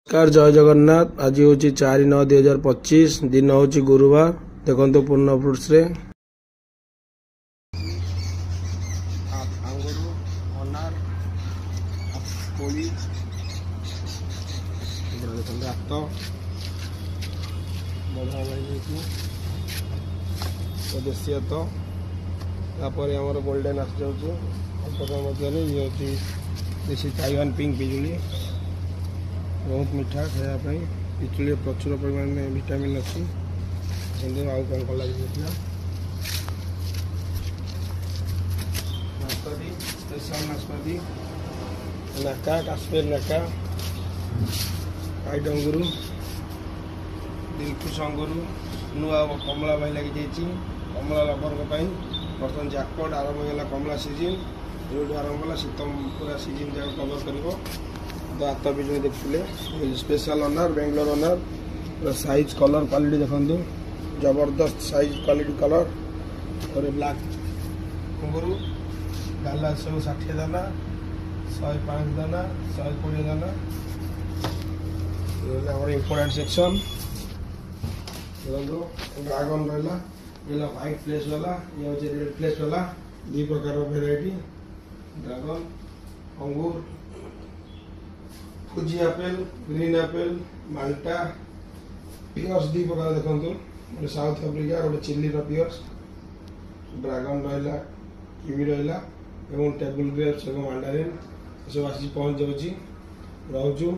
नमस्कार जय जगन्नाथ। आज हूँ 4/9/2025 दिन हूँ गुरुवार। देखो पूर्ण फ्रुट्स रे अंगूर अनार कोली हाथ देशी हाथ तापर आम गोल्डेन आस जाऊँ ये देशी ताइवान पिंक पिजुली बहुत मीठा खायापी पिजुली प्रचुर परिमाण में विटामिन अच्छी आउ कौन कल नाशपाती स्पेशल नाशपाती नाका काश्मीर नाका व्हाइट अंगूर दिलखुश अंगूर नुआ कमला भाई लगी कमला लवर बर्तमान जैकपॉट आरंभ होगा कमला सीजन जो आरंभ होगा शीत पूरा सीजन जगह कवर कर हाथ पिजुली देखते स्पेशल अनार बेंगलोर अनार पूरा साइज कलर क्वालिटी देखो जबरदस्त साइज क्वालिटी कलर और ब्लैक अंगूर गाला सब 60 दाना 105 दाना 120 दाना इम्पोर्टेंट सेक्शन ड्रैगन रहा ये व्हाइट फ्लेश वाला ये हूँ रेड फ्लेश वाला दु प्रकार भेराइटी ड्रैगन अंगूर फुजी एप्पल ग्रीन एप्पल माल्टा पियर्स दु प्रकार देखो गोटे साउथ अफ्रिका गोटे चिली पियर्स ड्रैगन रहा किवी रहा टेबुल ग्रेप्स और मांडारिन सब आसी पहुँच जाऊँ रोचु।